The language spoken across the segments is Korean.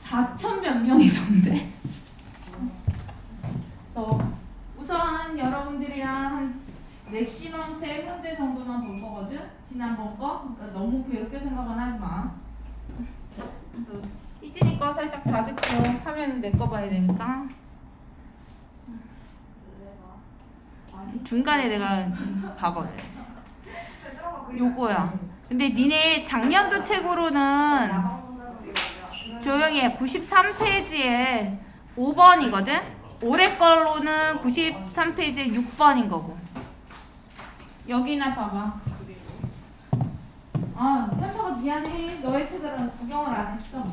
4천 몇 명이던데. 우선 여러분들이랑 한 맥시멈 3문제 정도만 볼 거거든? 지난번 거? 그러니까 너무 괴롭게 생각은 하지 마. 그래서 희진이 거 살짝 다 듣고 하면 내 거 봐야 되니까. 중간에 내가 봐버려야지. 요거야. 근데 니네 작년도 책으로는 조용히 해. 93페이지에 5번이거든? 올해 걸로는 93페이지에 6번인 거고. 여기나 봐봐. 아, 현서가 미안해. 너의 책을 구경을 안 했어.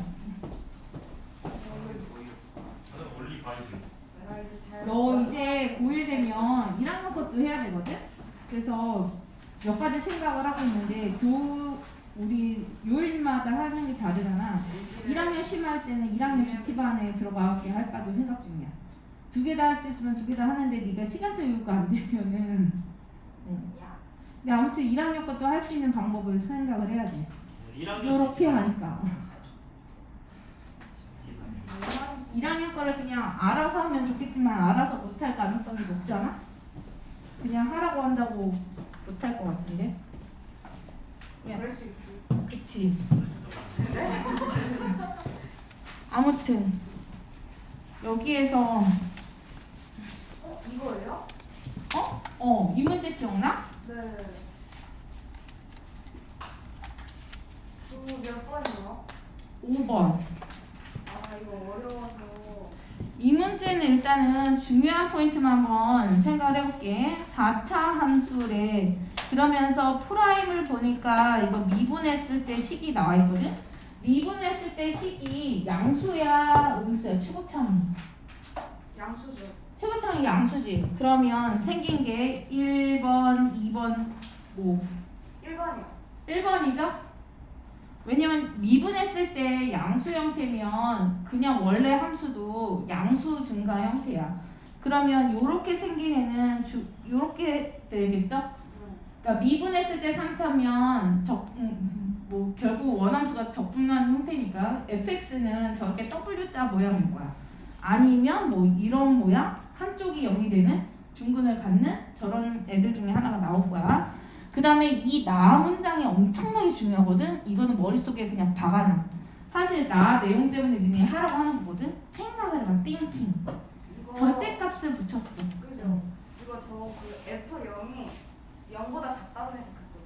너 이제 고1 되면 1학년 것도 해야 되거든? 그래서 몇 가지 생각을 하고 있는데 우리 요일마다 하는 게 다르잖아. 1학년 심할 때는 1학년 GT반에 들어가게 할까도 생각 중이야. 2개 다 할 수 있으면 2개 다 하는데 네가 시간적 여유가 안 되면은 근데 아무튼 1학년 것도 할 수 있는 방법을 생각을 해야 돼. 요렇게 하니까 1학년 거를 그냥 알아서 하면 좋겠지만 알아서 못할 가능성이 높잖아? 그냥 하라고 한다고 못할 것 같은데? 야, 그럴 수 있지. 그치. 아무튼 여기에서 이거예요? 이 문제 기억나? 네. 그거 몇 번이요? 5번. 아 이거 어려워서. 이 문제는 일단은 중요한 포인트만 한번 생각을 해볼게. 4차 함수래. 그러면서 프라임을 보니까 이거 미분했을 때 식이 나와 있거든? 미분했을 때 식이 양수야, 음수야? 최고참. 양수죠. 최고참이 양수지. 그러면 생긴 게 1번, 2번, 뭐? 1번이요. 1번이죠? 왜냐면 미분했을 때 양수 형태면 그냥 원래 함수도 양수 증가 형태야. 그러면 요렇게 생긴 애는 요렇게 되겠죠? 그러니까 미분했을 때 3차면 뭐 결국 원함수가 적분한 형태니까 fx는 저렇게 W자 모양인 거야. 아니면 뭐 이런 모양? 한쪽이 0이 되는 중근을 갖는 저런 애들 중에 하나가 나올 거야. 그 다음에 이 나 문장이 엄청나게 중요하거든. 이거는 머릿속에 그냥 박아놔. 사실 나 내용 때문에 니네 하라고 하는 거거든. 생각을 해봐. 띵띵. 절대값을 붙였어. 그죠. 이거 저 그 F0이 0보다 작다고 해석했거든요.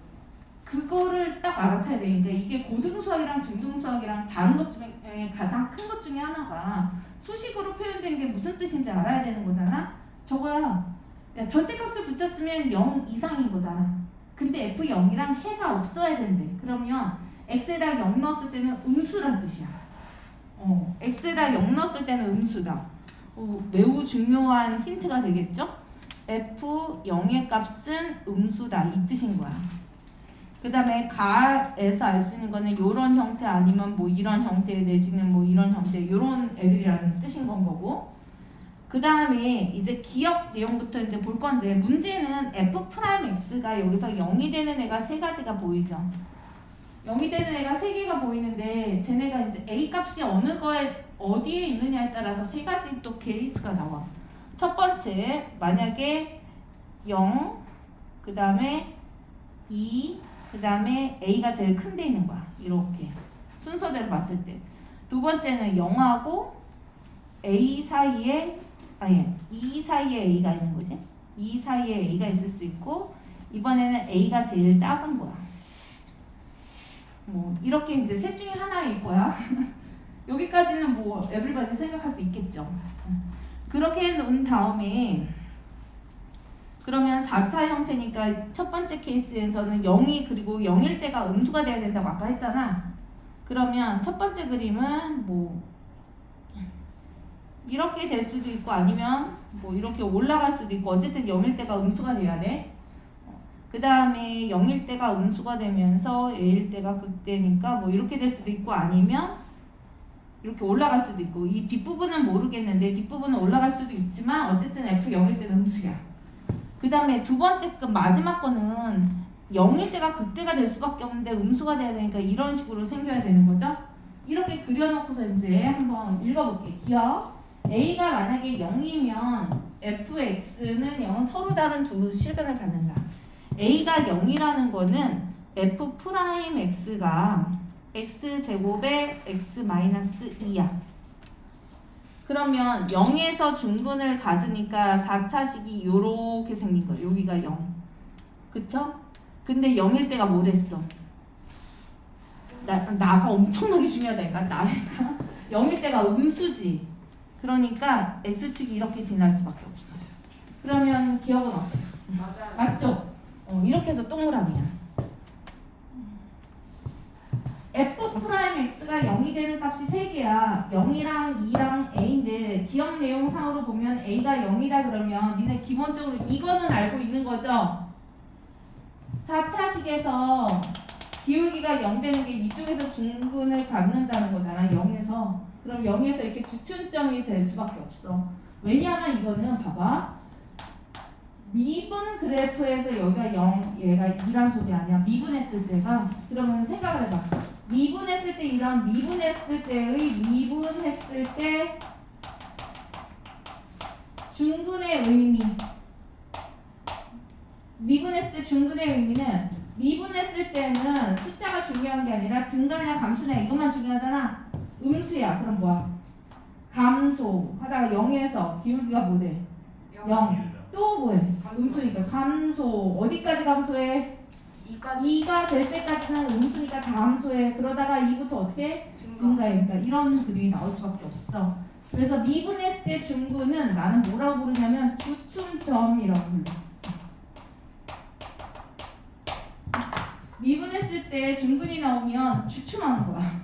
그거를 딱 알아차야 돼. 그러니까 이게 고등수학이랑 중등수학이랑 다른 것 중에 가장 큰 것 중에 하나가 수식으로 표현된 게 무슨 뜻인지 알아야 되는 거잖아. 저거야. 야, 절대값을 붙였으면 0 이상인 거잖아. 근데 F0이랑 해가 없어야 된대. 그러면 x에다 0 넣었을 때는 음수란 뜻이야. x에다 0 넣었을 때는 음수다. 매우 중요한 힌트가 되겠죠? F0의 값은 음수다. 이 뜻인 거야. 그 다음에 가에서 알 수 있는 거는 이런 형태 아니면 뭐 이런 형태 내지는 뭐 이런 형태 이런 애들이라는 뜻인 건 거고. 그 다음에 이제 기억 내용부터 이제 볼 건데 문제는 F'X가 여기서 0이 되는 애가 3가지가 보이죠. 0이 되는 애가 3개가 보이는데 쟤네가 이제 A 값이 어느 거에 어디에 있느냐에 따라서 3가지 또 케이스가 나와. 첫 번째 만약에 0 그 다음에 2 그 다음에 A가 제일 큰 데 있는 거야. 이렇게 순서대로 봤을 때. 두 번째는 0하고 A 사이에 2 사이에 A가 있는 거지. 2 사이에 A가 있을 수 있고 이번에는 A가 제일 작은 거야. 뭐 이렇게 이제 셋 중에 하나일 거야. 여기까지는 뭐 에브리바디 생각할 수 있겠죠. 그렇게 놓은 다음에 그러면 4차 형태니까 첫 번째 케이스에서는 0이 그리고 0일 때가 음수가 돼야 된다고 아까 했잖아. 그러면 첫 번째 그림은 뭐 이렇게 될 수도 있고 아니면 뭐 이렇게 올라갈 수도 있고 어쨌든 0일 때가 음수가 돼야 돼. 그 다음에 0일 때가 음수가 되면서 A일 때가 극대니까 뭐 이렇게 될 수도 있고 아니면 이렇게 올라갈 수도 있고 이 뒷부분은 모르겠는데 뒷부분은 올라갈 수도 있지만 어쨌든 F0일 때는 음수야. 그 다음에 두 번째 그 마지막 거는 0일 때가 극대가 될 수밖에 없는데 음수가 돼야 되니까 이런 식으로 생겨야 되는 거죠. 이렇게 그려놓고서 이제 한번 읽어볼게. 기억. A가 만약에 0이면 fx는 0은 서로 다른 두 실근을 갖는다. A가 0이라는 거는 f 프라임 x가 x제곱에 x 마이너스 2야. 그러면 0에서 중근을 가지니까 4차식이 요렇게 생긴 거야. 여기가 0. 그쵸? 근데 0일 때가 뭐랬어? 나가 엄청나게 중요하다니까. 나가 0일 때가 음수지. 그러니까 x축이 이렇게 지날 수밖에 없어. 그러면 기억은 어때? 맞아요. 맞죠? 이렇게 해서 동그라미야. f 프라임 x가 0이 되는 값이 3개야. 0이랑 2랑 a인데 기억 내용상으로 보면 a가 0이다 그러면 니네 기본적으로 이거는 알고 있는 거죠? 4차식에서 기울기가 0 되는 게 이쪽에서 중근을 갖는다는 거잖아. 0에서. 그럼 0에서 이렇게 주춤점이 될 수밖에 없어. 왜냐하면 이거는 봐봐. 미분 그래프에서 여기가 0, 얘가 2란 소리 아니야. 미분했을 때가. 그러면 생각을 해봐. 미분했을 때 이런 미분했을 때의 미분했을 때 중근의 의미. 미분했을 때 중근의 의미는 미분했을 때는 숫자가 중요한 게 아니라 증가냐 감소냐 이것만 중요하잖아. 음수야. 그럼 뭐야? 감소 하다가 0에서 기울기가 뭐돼? 0. 또 뭐해? 음수니까 감소. 어디까지 감소해? 2가 될 때까지는 음수니까 다 감소해. 그러다가 2부터 어떻게? 증가해. 그러니까 이런 그림이 나올 수밖에 없어. 그래서 미분했을 때 중근은 나는 뭐라고 부르냐면 주춤점이라고 불러. 미분했을 때 중근이 나오면 주춤하는 거야.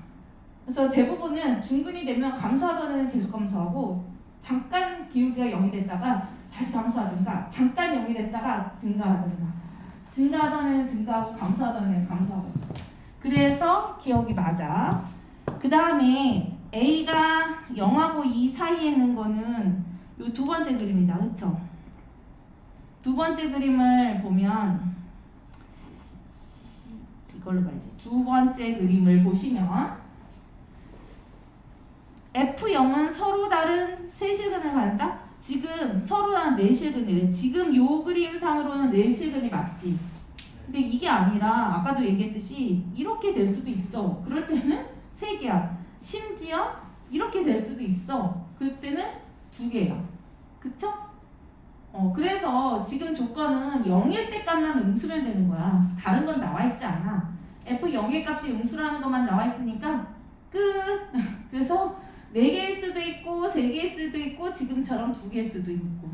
그래서 대부분은 중근이 되면 감소하던 애는 계속 감소하고 잠깐 기울기가 0이 됐다가 다시 감소하든가 잠깐 0이 됐다가 증가하든가 증가하던 애는 증가하고 감소하던 애는 감소하고. 그래서 기억이 맞아. 그 다음에 A가 0하고 2 사이에 있는 거는 요 두 번째 그림이다. 그쵸? 두 번째 그림을 보면 이걸로 봐야지. 두 번째 그림을 보시면 F0은 서로 다른 세 실근을 갖는다? 지금 서로 다른 네 실근이래. 지금 요 그림상으로는 네 실근이 맞지. 근데 이게 아니라 아까도 얘기했듯이 이렇게 될 수도 있어. 그럴 때는 세 개야. 심지어 이렇게 될 수도 있어. 그때는 두 개야. 그쵸? 그래서 지금 조건은 0일 때 값만 음수면 되는 거야. 다른 건 나와 있지 않아. F0의 값이 음수라는 것만 나와 있으니까 끝. 그래서 4개일 수도 있고 3개일 수도 있고 지금처럼 2개일 수도 있고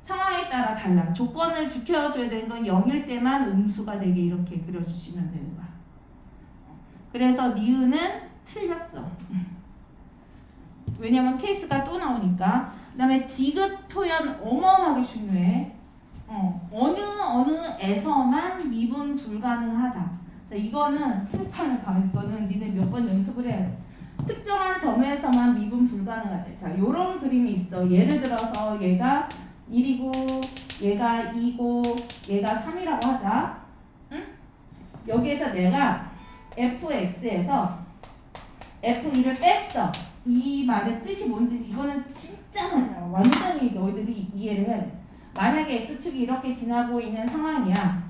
상황에 따라 달라. 조건을 지켜줘야 되는 건 0일 때만 음수가 4개 이렇게 그려주시면 되는 거야. 그래서 니은은 틀렸어. 왜냐면 케이스가 또 나오니까. 그 다음에 디귿 표현 어마어마하게 중요해. 어느에서만 미분 불가능하다. 이거는 칠판을 가면 이거는 니네 몇 번 연습을 해야 돼. 특정한 점에서만 미분 불가능하대. 자, 요런 그림이 있어. 예를 들어서 얘가 1이고 얘가 2고 얘가 3이라고 하자. 응? 여기에서 내가 fx에서 f2를 뺐어. 이 말의 뜻이 뭔지 이거는 진짜 많이 나와. 완전히 너희들이 이해를 해야 돼. 만약에 x축이 이렇게 지나고 있는 상황이야.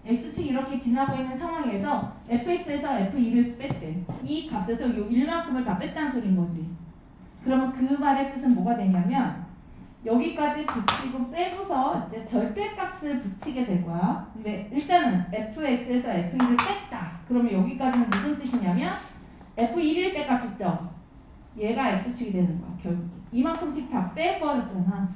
x축이 이렇게 지나고 있는 상황에서 fx에서 f2를 뺐대. 이 값에서 요 1만큼을 다 뺐다는 소린 거지. 그러면 그 말의 뜻은 뭐가 되냐면 여기까지 붙이고 빼고서 이제 절대값을 붙이게 될 거야. 근데 일단은 fx에서 f2를 뺐다. 그러면 여기까지는 무슨 뜻이냐면 f1일 때 값 있죠? 얘가 x축이 되는 거야. 결국 이만큼씩 다 빼버렸잖아.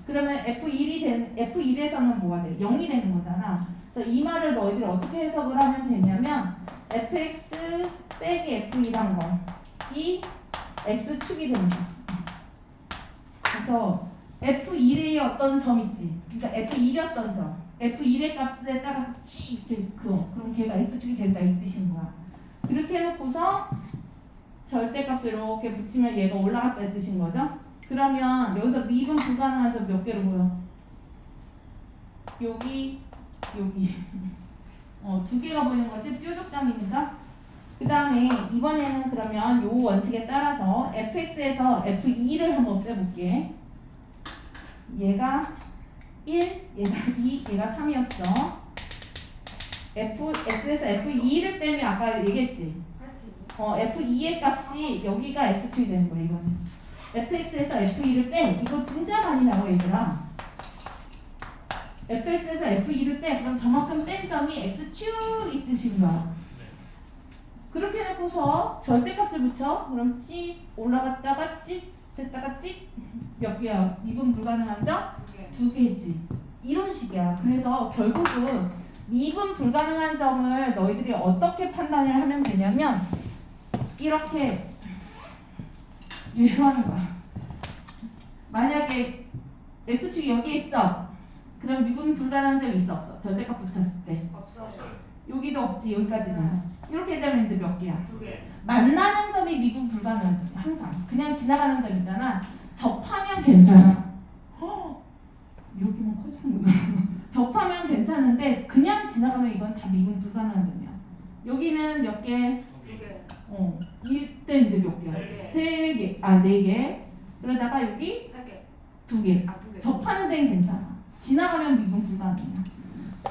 그러면 f1에서는 뭐가 돼? 0이 되는 거잖아. 그래서 이 말을 너희들이 어떻게 해석을 하면 되냐면 fx 빼기 f2란 거 이 x축이 된다. 그래서 f1의 어떤 점 있지? 그러니까 f1이었던 점 f1의 값에 따라서 이렇게 그럼 걔가 x축이 된다 이 뜻인 거야. 이렇게 해놓고서 절대값을 이렇게 붙이면 얘가 올라갔다는 뜻인 거죠. 그러면 여기서 미분 불가능한 점 몇 개로 보여? 여기 두 개가 보이는 거지. 뾰족점이니까. 그 다음에 이번에는 그러면 요 원칙에 따라서 fx에서 f2를 한번 빼볼게. 얘가 1, 얘가 2, 얘가 3이었어. fx에서 f2를 빼면 아까 얘기했지. f2의 값이 여기가 x축이 되는 거야 이거는. fx에서 f2를 빼. 이거 진짜 많이 나와 얘들아. fx에서 f2를 빼. 그럼 저만큼 뺀 점이 x축이 뜻인 거야. 그렇게 해놓고서 절대값을 붙여. 그럼 찍 올라갔다가 찍 됐다가 찍 몇 개야? 미분 불가능한 점? 2개지. 이런 식이야. 그래서 결국은 미분 불가능한 점을 너희들이 어떻게 판단을 하면 되냐면 이렇게 유효하는 거야. 만약에 x축이 여기 있어. 그럼 미분 불가능한 점이 있어 없어? 절대값 붙였을 때 없어요. 여기도 없지. 여기까지는. 이렇게 되면 이제 몇 개야? 2개. 만나는 점이 미분 불가능한 점이야. 항상 그냥 지나가는 점 있잖아. 접하면 괜찮아. 이렇게만 커지는구나. 접하면 괜찮은데 그냥 지나가면 이건 다 미분 불가능한 점이야. 여기는 몇 개? 2개. 이때 이제 몇 개야? 4개. 3개. 아 4개. 그러다가 여기 3개. 2개. 2개. 접하는 데는 괜찮아. 지나가면 미분 불가능이야.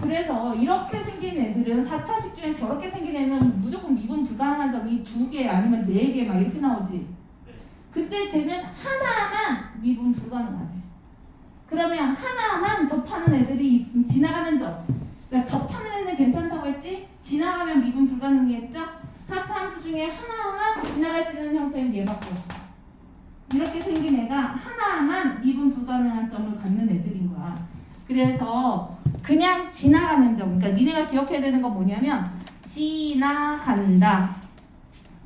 그래서 이렇게 생긴 애들은 4차식 중에 저렇게 생긴 애는 무조건 미분 불가능한 점이 2개 아니면 4개 막 이렇게 나오지. 근데 쟤는 하나만 미분 불가능하대. 그러면 하나만 접하는 애들이 지나가는 점. 그러니까 접하는 애는 괜찮다고 했지? 지나가면 미분 불가능이겠죠? 4차 함수 중에 하나만 지나갈 수 있는 형태는 얘밖에 없어. 이렇게 생긴 애가 하나만 미분 불가능한 점을 갖는 애들인 거야. 그래서 그냥 지나가는 점. 그러니까 니네가 기억해야 되는 건 뭐냐면 지나간다.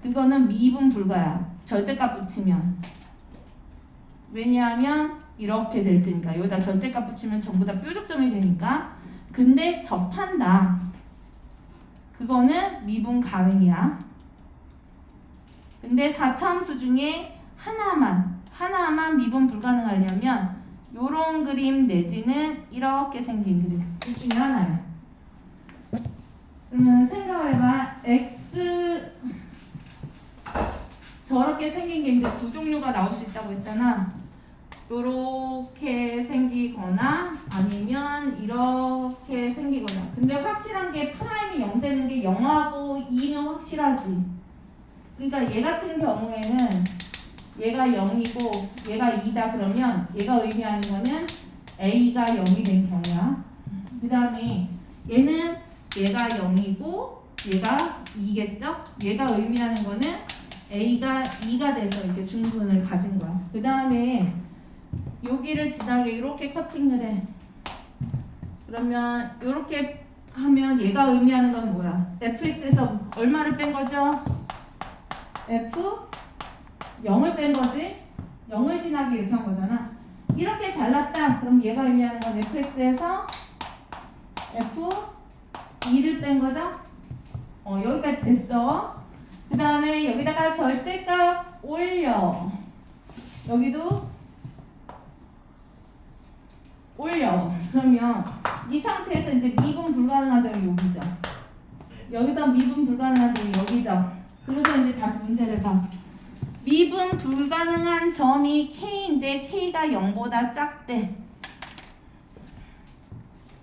그거는 미분 불가야. 절대값 붙이면. 왜냐하면 이렇게 될 테니까. 여기다 절대값 붙이면 전부 다 뾰족점이 되니까. 근데 접한다. 그거는 미분 가능이야. 근데 4차 함수 중에 하나만 미분 불가능하려면 요런 그림 내지는 이렇게 생긴 그림 둘 중에 하나야. 그러면 생각을 해봐. x 저렇게 생긴 게 이제 두 종류가 나올 수 있다고 했잖아. 요렇게 생기거나 아니면 이렇게 생기거나. 근데 확실한 게 프라임이 0 되는 게 0하고 2는 확실하지. 그러니까 얘 같은 경우에는 얘가 0이고 얘가 2다 그러면 얘가 의미하는 거는 a가 0이 된 경우야. 그 다음에 얘는 얘가 0이고 얘가 2겠죠? 얘가 의미하는 거는 a가 2가 돼서 이렇게 중근을 가진 거야. 그 다음에 여기를 지나게 이렇게 커팅을 해. 그러면 이렇게 하면 얘가 의미하는 건 뭐야? fx에서 얼마를 뺀 거죠? f 0을 뺀 거지? 0을 지나게 이렇게 한 거잖아. 이렇게 잘랐다. 그럼 얘가 의미하는 건 fx에서 f2를 뺀 거죠? 여기까지 됐어. 그 다음에 여기다가 절대값 올려. 여기도 올려. 그러면 이 상태에서 이제 미분 불가능한 점이 여기죠. 여기서 미분 불가능한 점이 여기죠. 그래서 이제 다시 문제를 봐. 미분 불가능한 점이 k인데 k가 0보다 작대.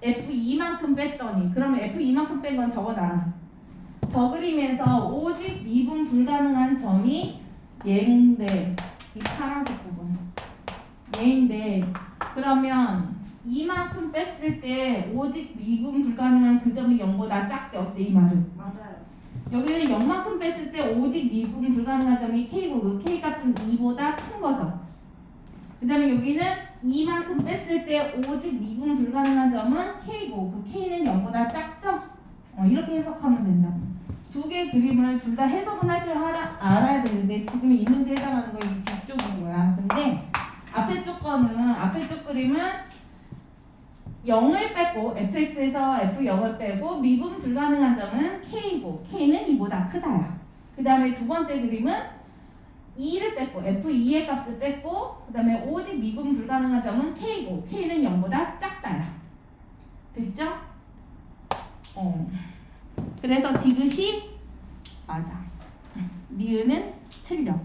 f2만큼 뺐더니 그러면 f2만큼 뺀 건 저거잖아. 저 그림에서 오직 미분 불가능한 점이 얘인데 이 파란색 부분 얘인데 그러면 이만큼 뺐을 때 오직 미분 불가능한 그 점이 0보다 작대. 어때 이 말은? 맞아요. 여기는 0만큼 뺐을 때 오직 미분 불가능한 점이 k고 그 k 값은 2보다 큰 거죠. 그 다음에 여기는 2만큼 뺐을 때 오직 미분 불가능한 점은 k고 그 k는 0보다 작죠? 이렇게 해석하면 된다. 두 개의 그림을 둘 다 해석은 할 줄 알아야 되는데 지금 이 문제에 해당하는 거 이 뒤쪽인 거야. 근데 앞에 쪽 그림은 0을 빼고 fx에서 f0을 빼고 미분 불가능한 점은 k고 k는 2보다 크다야. 그 다음에 두 번째 그림은 2를 뺐고 f2의 값을 뺐고 그 다음에 오직 미분 불가능한 점은 k고 k는 0보다 작다야. 됐죠? 그래서 디귿이 맞아. 니은은 틀려.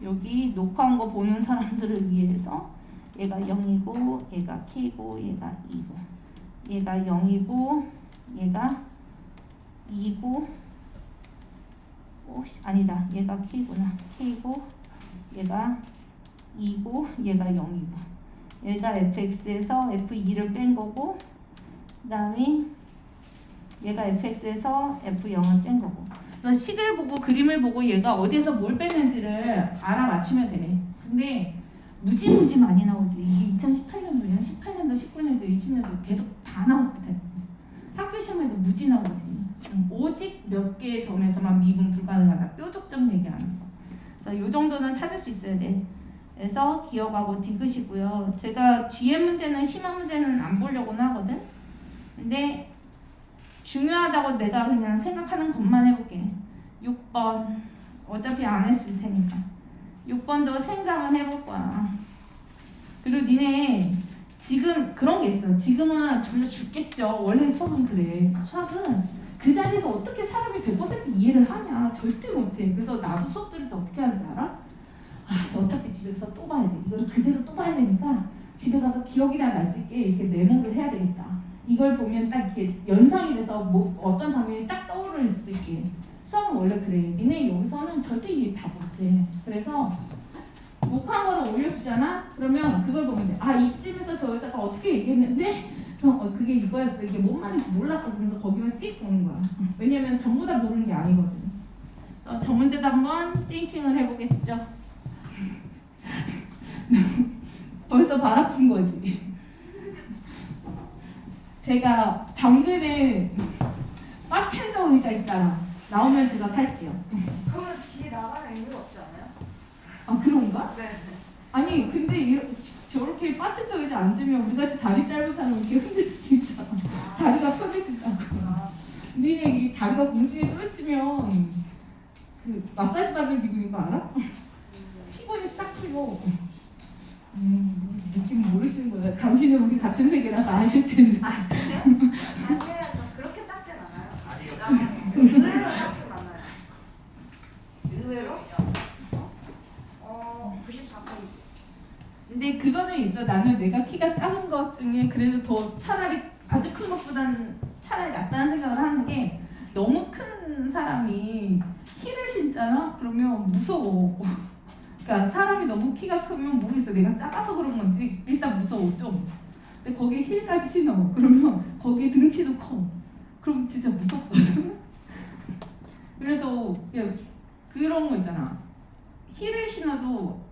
여기 녹화한 거 보는 사람들을 위해서 얘가 0이고 얘가 K고 얘가 2고 얘가 0이고 얘가 2고 아니다. 얘가 K구나. K고 얘가 2고 얘가 0이고 얘가 fx에서 f2를 뺀 거고 그 다음에 얘가 fx에서 f0을 뺀 거고 그래서 식을 보고 그림을 보고 얘가 어디에서 뭘 빼는지를 알아맞추면 돼. 근데 무지무지 많이 나오지. 이게 2018년도야. 18년도, 19년도, 20년도 계속 다 나왔을 텐데. 학교 시험에도 무지 나오지. 오직 몇 개의 점에서만 미분 불가능하다. 뾰족점 얘기하는 거. 그래서 이 정도는 찾을 수 있어야 돼. 그래서 기억하고 디귿이고요. 제가 뒤에 문제는 심화 문제는 안 보려고는 하거든. 근데 중요하다고 내가 그냥 생각하는 것만 해볼게. 6번 어차피 안 했을 테니까 6번도 생각은 해볼 거야. 그리고 니네 지금 그런 게 있어. 지금은 졸려 죽겠죠. 원래 수학은 그래. 수학은 그 자리에서 어떻게 사람이 100% 이해를 하냐. 절대 못해. 그래서 나도 수업 들을 때 어떻게 하는지 알아? 저 어차피 집에서 또 봐야 돼. 이걸 그대로 또 봐야 되니까 집에 가서 기억이나 날 수 있게 이렇게 메모를 해야 되겠다. 이걸 보면 딱 이렇게 연상이 돼서 뭐 어떤 장면이 딱 떠오를 수 있게. 수학은 원래 그래. 니네 여기서는 절대 이해 다 못해. 그래서 녹화한 거를 올려주잖아? 그러면 그걸 보면 돼. 이쯤에서 저 여자가 어떻게 얘기했는데 그게 이거였어. 이게 뭔 말인지 몰랐어. 그래서 거기만 씩 보는 거야. 왜냐면 전부 다 모르는 게 아니거든. 저 문제도 한번 띵킹을 해보겠죠. 벌써 발 아픈 거지. 제가 당근에 바텐더 의자 있잖아. 나오면 제가 살게요. 그러면 뒤에 나가는 의미가 없지 않아요? 그런가? 네. 아니 근데 저렇게 바텐더 의자 앉으면 우리같이 다리 짧은 사람은 이렇게 흔들 수 있잖아. 다리가 펴지진다고. 근데 이 다리가 공중에 떠 있으면 그 마사지 받는 기분인 거 알아? 피곤이 싹 풀고. 느낌 모르시는 거예요. 당신은 우리 같은 세계라서 아실 텐데. 아니에요. 저 그렇게 작진 않아요. 의외로 작진 않아요. 의외로? 94페이지. 근데 그거는 있어. 나는 내가 키가 작은 것 중에 그래도 더 차라리 아주 큰 것보다는 차라리 낫다는 생각을 하는 게 너무 큰 사람이 힐을 신잖아? 그러면 무서워. 그러니까 사람이 너무 키가 크면 모르겠어. 내가 작아서 그런 건지 일단 무서워 좀. 근데 거기에 힐까지 신어. 그러면 거기에 등치도 커. 그럼 진짜 무섭거든. 그래서 그냥 그런 거 있잖아. 힐을 신어도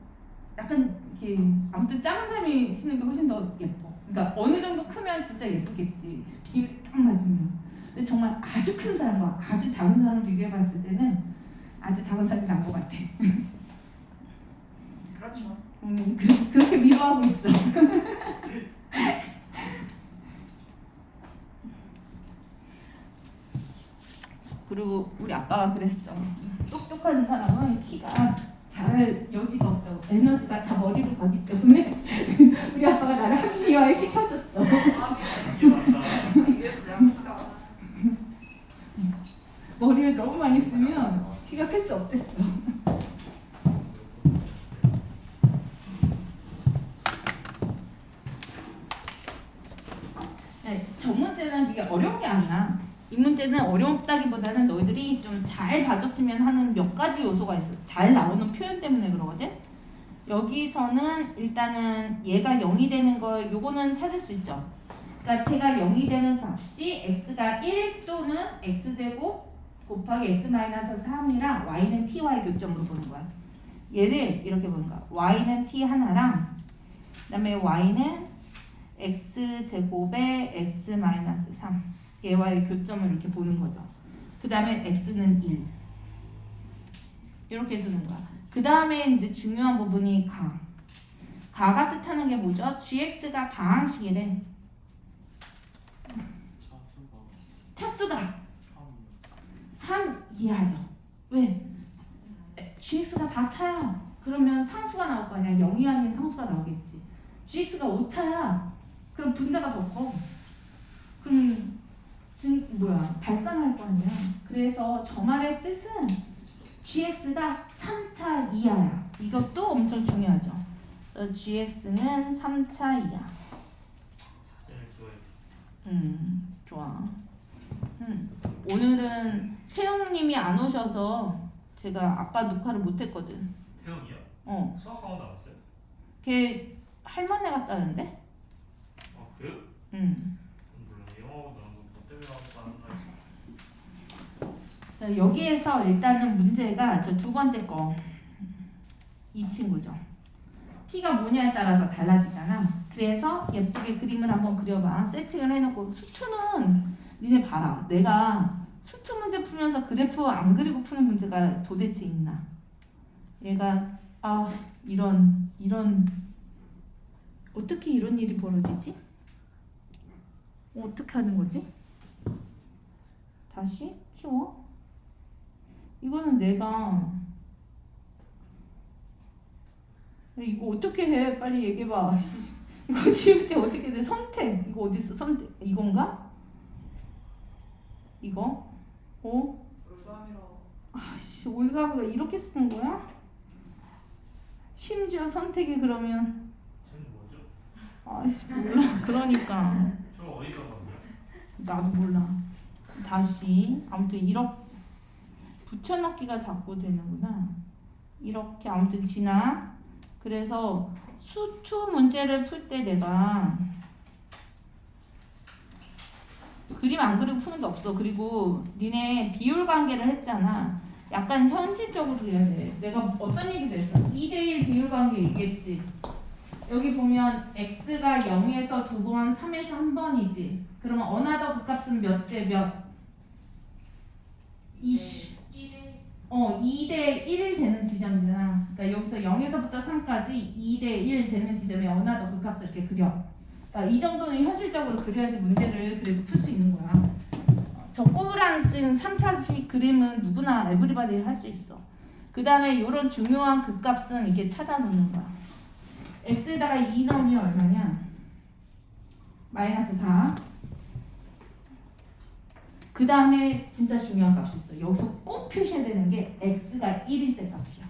약간 이렇게 아무튼 작은 사람이 신는 게 훨씬 더 예뻐. 그러니까 어느 정도 크면 진짜 예쁘겠지. 비율이 딱 맞으면. 근데 정말 아주 큰 사람과 아주 작은 사람을 비교해봤을 때는 아주 작은 사람이 나은 것 같아. 그렇죠. 그렇게 위로하고 있어. 그리고 우리 아빠가 그랬어. 똑똑한 사람은 키가 자랄 여지가 없다고. 에너지가 다 머리로 가기 때문에 우리 아빠가 나를 합리화에 시켜줬어. 머리를 너무 많이 쓰면 키가 클 수 없댔어. 저 문제는 되게 어려운 게 아니야. 이 문제는 어렵다기보다는 너희들이 좀 잘 봐줬으면 하는 몇 가지 요소가 있어. 잘 나오는 표현 때문에 그러거든. 여기서는 일단은 얘가 0이 되는 거 요거는 찾을 수 있죠. 그러니까 제가 0이 되는 값이 x가 1 또는 x제곱 곱하기 x-3이랑 y는 ty의 교점으로 보는 거야. 얘를 이렇게 보는 거야. y는 t 하나랑 그 다음에 y는 x제곱에 x-3 얘와의 교점을 이렇게 보는 거죠. 그 다음에 x는 1 이렇게 두는 거야. 그 다음에 이제 중요한 부분이 가가 뜻하는 게 뭐죠? gx가 가항식이래. 차수가 3 이해하죠? 왜? gx가 4차야. 그러면 상수가 나올 거 아니야. 0이 아닌 상수가 나오겠지. gx가 5차야. 그럼 분자가 더 커. 그럼 발산할 거 아니야. 그래서 저 말의 뜻은 gx가 3차 이하야. 이것도 엄청 중요하죠. 그래서 gx는 3차 이하. 좋아. 오늘은 태영님이 안 오셔서 제가 아까 녹화를 못했거든. 태영이요? 수학학원 나왔어요? 걔 할머니 갔다는데? 아 그래요? 몰라 영어 나는 뭐 때문에 나왔나. 여기에서 일단은 문제가 저 두 번째 거 이 친구죠. t가 뭐냐에 따라서 달라지잖아. 그래서 예쁘게 그림을 한번 그려봐. 세팅을 해놓고 수투는 니네 봐라. 내가 수투 문제 풀면서 그래프 안 그리고 푸는 문제가 도대체 있나? 얘가 이런 어떻게 이런 일이 벌어지지? 어떻게 하는 거지? 다시 키워. 이거는 내가 이거 어떻게 해? 빨리 얘기해봐. 이거 지울 때 어떻게 돼? 선택. 이거 어디 있어? 선택. 이건가? 이거? 올감이라고. 올가미가 이렇게 쓰는 거야? 심지어 선택이 그러면 쟤는 뭐죠? 몰라. 그러니까 저 어디서 봤어요? 나도 몰라. 다시 아무튼 이렇게 붙여넣기가 자꾸 되는구나. 이렇게 아무튼 지나. 그래서 수투 문제를 풀 때 내가 그림 안 그리고 푸는 게 없어. 그리고 니네 비율 관계를 했잖아. 약간 현실적으로 그려야 돼. 내가 어떤 얘기도 했어. 2대1 비율 관계 얘기했지. 여기 보면 x가 0에서 2번, 3에서 1번이지. 그러면 어나더 그 값은 몇 대 몇? 2대 1 되는 지점이잖아. 그러니까 여기서 0에서부터 3까지 2대 1 되는 지점에 어나더 그 값을 이렇게 그려. 그러니까 이 정도는 현실적으로 그려야지 문제를 그래도 풀 수 있는 거야. 저 꼬부랑증 3차식 그림은 누구나 에브리바디 할 수 있어. 그 다음에 이런 중요한 극값은 이렇게 찾아놓는 거야. x에다가 2 넣으면 얼마냐? 마이너스 4. 그 다음에 진짜 중요한 값이 있어. 여기서 꼭 표시해야 되는 게 x가 1일 때 값이야.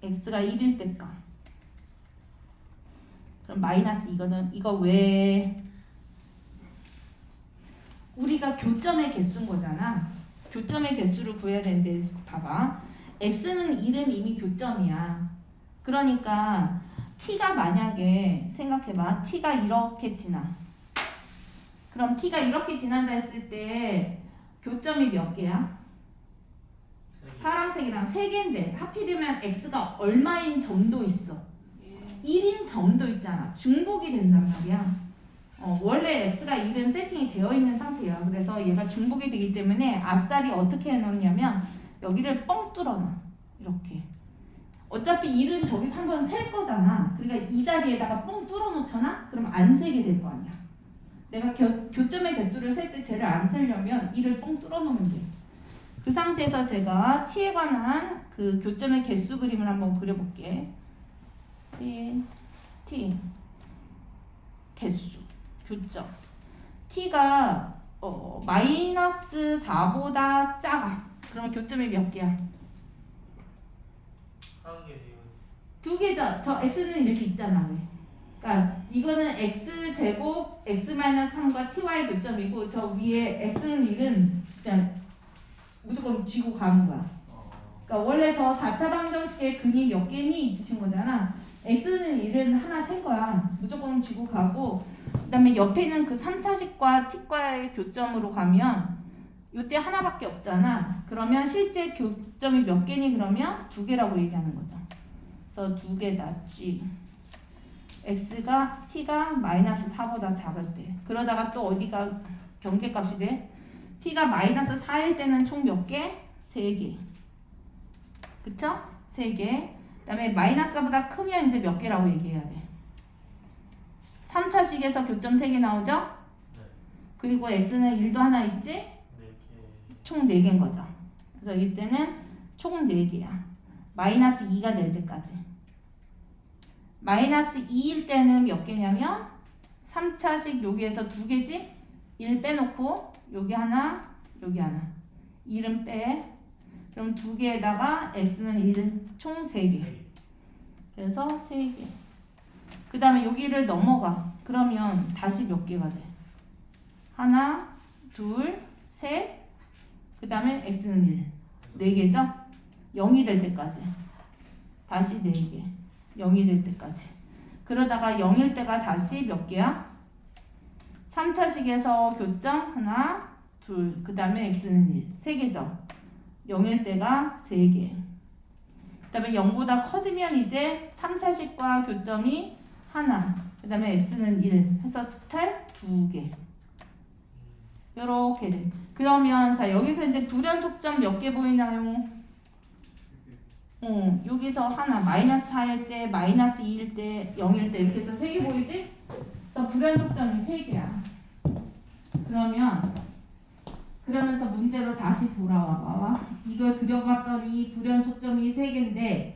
x가 1일 때 값. 그럼 마이너스 이거는 이거 왜 우리가 교점의 개수인 거잖아. 교점의 개수를 구해야 되는데 봐봐. x는 1은 이미 교점이야. 그러니까 t가 만약에 생각해봐. t가 이렇게 지나. 그럼 t가 이렇게 지난다 했을 때 교점이 몇 개야? 파란색이랑 3개인데 하필이면 x가 얼마인 점도 있어. 1인 점도 있잖아. 중복이 된단 말이야. 원래 x가 1은 세팅이 되어 있는 상태야. 그래서 얘가 중복이 되기 때문에 아싸리 어떻게 해놓냐면 여기를 뻥 뚫어놔. 이렇게. 어차피 1은 저기서 한번 셀 거잖아. 그러니까 이 자리에다가 뻥 뚫어놓잖아? 그럼 안 세게 될 거 아니야. 내가 교점의 개수를 셀 때 쟤를 안 세려면 1을 뻥 뚫어놓으면 돼. 그 상태에서 제가 t에 관한 그 교점의 개수 그림을 한번 그려볼게. t 개수 교점 t가 마이너스 4보다 작아. 그러면 교점이 몇 개야? 두 개죠. 저 x는 이렇게 있잖아. 왜? 그러니까 이거는 x제곱 x-3과 ty의 교점이고 저 위에 x는 1은 그냥 무조건 쥐고 가는 거야. 그러니까 원래 저 4차 방정식의 근이 몇 개니 있으신 거잖아. x는 1은 하나 센 거야. 무조건 쥐고 가고 그 다음에 옆에 있는 그 3차식과 t과의 교점으로 가면 이때 하나밖에 없잖아. 그러면 실제 교점이 몇 개니? 그러면 2개라고 얘기하는 거죠. 그래서 2개다 g. t가 마이너스 4보다 작을 때. 그러다가 또 어디가 경계값이 돼? t가 마이너스 4일 때는 총 몇 개? 3개. 그쵸? 3개. 그 다음에 마이너스 4보다 크면 이제 몇 개라고 얘기해야 돼? 3차식에서 교점 3개 나오죠? 네. 그리고 x는 1도 하나 있지? 4개. 총 4개인 거죠. 그래서 이때는 총 4개야. 마이너스 2가 될 때까지. 마이너스 2일 때는 몇 개냐면 3차식 여기에서 2개지? 1 빼놓고 여기 하나, 여기 하나. 1은 빼. 그럼 2개에다가 x는 1, 총 3개. 그래서 3개. 그 다음에 여기를 넘어가. 그러면 다시 몇 개가 돼? 하나, 둘, 셋. 그 다음에 x는 1. 4개죠? 0이 될 때까지. 다시 4개. 0이 될 때까지. 그러다가 0일 때가 다시 몇 개야? 3차식에서 교점 하나, 둘. 그 다음에 x는 1. 3개죠? 0일 때가 3개. 그 다음에 0보다 커지면 이제 3차식과 교점이 하나. 그 다음에 x는 1 해서 토탈 2개. 요렇게 돼. 그러면 자 여기서 이제 불연속점 몇 개 보이나요? 여기서 하나 마이너스 4일 때 마이너스 2일 때 0일 때 이렇게 해서 3개 보이지? 그래서 불연속점이 3개야. 그러면서 문제로 다시 돌아와 봐봐. 이걸 그려봤더니 불연속점이 3개인데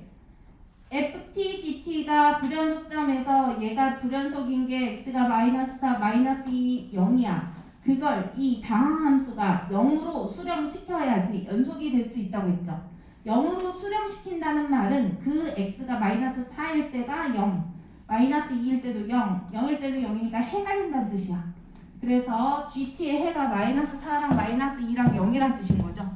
FT, GT가 불연속점에서 얘가 불연속인 게 x가 마이너스 4, 마이너스 2, 0이야. 그걸 이 다항함수가 0으로 수렴시켜야지 연속이 될 수 있다고 했죠. 0으로 수렴시킨다는 말은 그 x가 마이너스 4일 때가 0, 마이너스 2일 때도 0, 0일 때도 0이니까 해가 된다는 뜻이야. 그래서 GT의 해가 마이너스 4랑 마이너스 2랑 0이란 뜻인 거죠.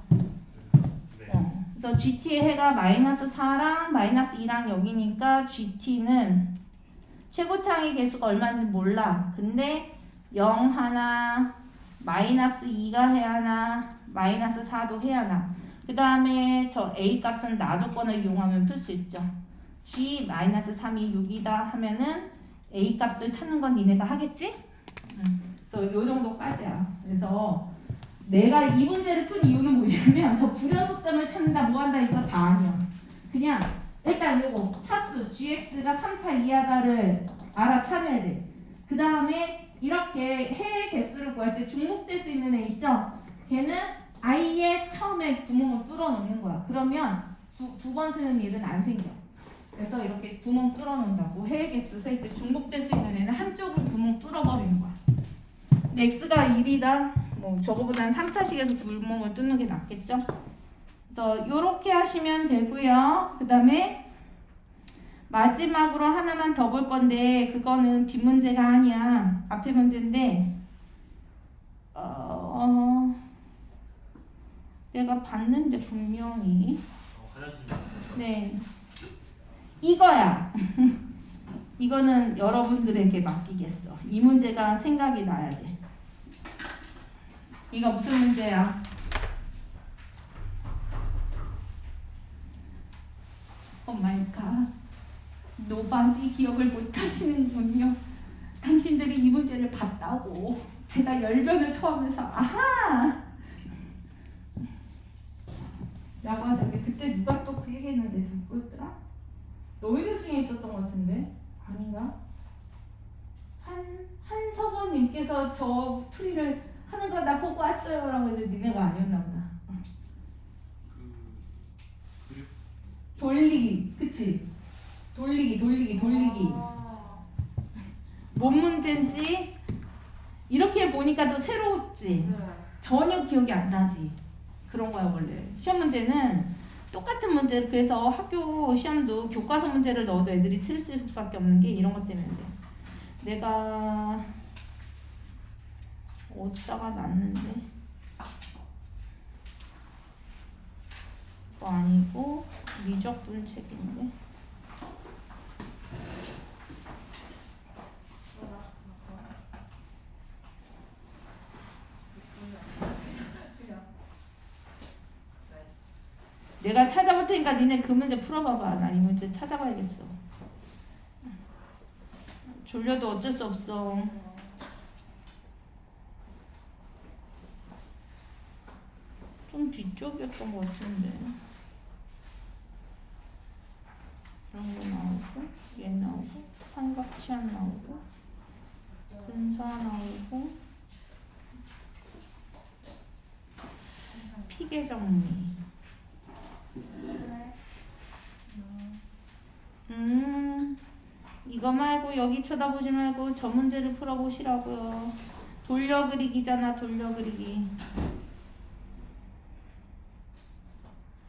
그래서 GT의 해가 마이너스 4랑 마이너스 2랑 0이니까 GT는 최고창의 개수가 얼마인지 몰라. 근데 0 하나, 마이너스 2가 해야 하나, 마이너스 4도 해야 하나. 그 다음에 저 A 값은 나 조건을 이용하면 풀 수 있죠. G 마이너스 3이 6이다 하면은 A 값을 찾는 건 니네가 하겠지? 그래서 요 정도까지야. 그래서 내가 이 문제를 푼 이유는 뭐냐면 저 불연속점을 찾는다 뭐 한다 이거 다 아니야. 그냥 일단 요거 차수 gx가 3차 이하다를 알아차려야 돼. 그 다음에 이렇게 해의 개수를 구할 때 중복될 수 있는 애 있죠? 걔는 i의 처음에 구멍을 뚫어 놓는 거야. 그러면 두 번 쓰는 일은 안 생겨. 그래서 이렇게 구멍 뚫어 놓는다고. 해의 개수 쓸 때 중복될 수 있는 애는 한쪽은 구멍 뚫어 버리는 거야. 근데 x가 1이다. 뭐 저거보다는 3차식에서 구멍을 뚫는 게 낫겠죠? 그래서 요렇게 하시면 되고요. 그 다음에 마지막으로 하나만 더 볼 건데 그거는 뒷문제가 아니야. 앞에 문제인데 내가 봤는데 분명히 네 이거야. 이거는 여러분들에게 맡기겠어. 이 문제가 생각이 나야 돼. 이거 무슨 문제야? 오 마이 갓. 노반디 기억을 못 하시는군요. 당신들이 이 문제를 봤다고. 제가 열변을 토하면서 아하! 라고 하셨는데 그때 누가 또 그 얘기했는데 누구였더라? 너희들 중에 있었던 것 같은데? 아닌가? 한서원님께서 저 풀이를 하는 거 나 보고 왔어요 라고 했는데 니네가 아니었나 보다. 돌리기 그치? 돌리기 뭔 문제인지 이렇게 보니까 또 새롭지? 전혀 기억이 안 나지? 그런 거야 원래. 시험 문제는 똑같은 문제를 그래서 학교 시험도 교과서 문제를 넣어도 애들이 틀릴 수밖에 없는 게 이런 것 때문에 그래. 내가 어디다가 놨는데 그거 아니고 미적분 책인데 내가 찾아볼 테니까 니네 그 문제 풀어봐봐. 나 이 문제 찾아봐야겠어. 졸려도 어쩔 수 없어. 좀 뒤쪽이었던 것 같은데. 이런 거 나오고, 얘 나오고, 삼각치안 나오고, 분사 나오고, 피계 정리. 이거 말고 여기 쳐다보지 말고 저 문제를 풀어보시라고요. 돌려 그리기잖아, 돌려 그리기.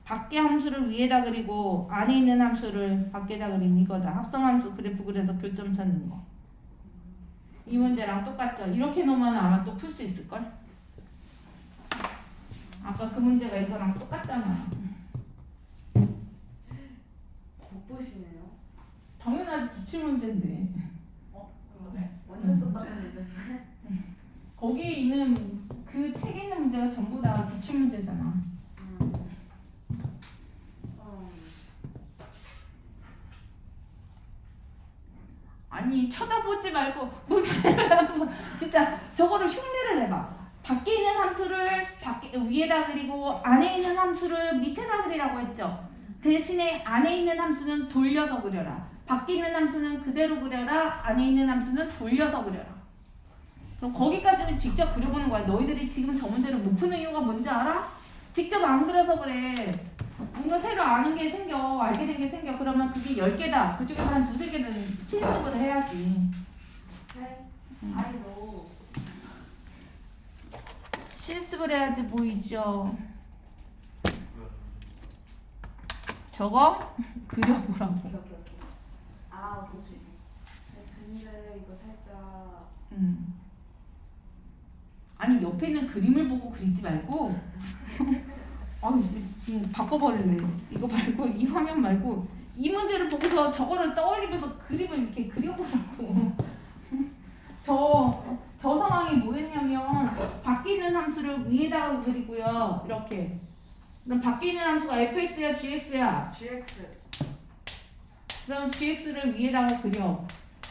밖에 함수를 위에다 그리고 안에 있는 함수를 밖에다 그린 이거다. 합성함수 그래프 그래서 교점 찾는 거. 이 문제랑 똑같죠? 이렇게 놓으면 아마 또 풀 수 있을걸? 아까 그 문제가 이거랑 똑같잖아. 못 보시네요. 당연하지 기출문제인데. 그러네. 완전 똑같은 문제. 거기에 있는 그 책에 있는 문제가 전부 다 기출문제잖아. 아니 쳐다보지 말고 문제를 한번 진짜 저거를 흉내를 내봐. 밖에 있는 함수를 위에다 그리고 안에 있는 함수를 밑에다 그리라고 했죠. 대신에 안에 있는 함수는 돌려서 그려라. 밖에 있는 함수는 그대로 그려라. 안에 있는 함수는 돌려서 그려라. 그럼 거기까지는 직접 그려보는 거야. 너희들이 지금 저 문제를 못 푸는 이유가 뭔지 알아? 직접 안 그려서 그래. 뭔가 새로 아는 게 생겨, 알게 된 게 생겨. 그러면 그게 10개다. 그중에서 한 2-3개는 실습을 해야지. 네. 아이로. 실습을 해야지 보이죠. 저거 그려보라고. 오케이. 아, 오케이. 근데 이거 살짝. 아니 옆에 있는 그림을 보고 그리지 말고 아우 지금 바꿔버릴래. 이거 말고 이 화면 말고 이 문제를 보고서 저거를 떠올리면서 그림을 이렇게 그려보라고. 저 상황이 뭐였냐면 밖에 있는 함수를 위에다가 그리고요. 이렇게. 그럼 밖에 있는 함수가 fx야 gx야? GX. 그럼 gx를 위에다가 그려.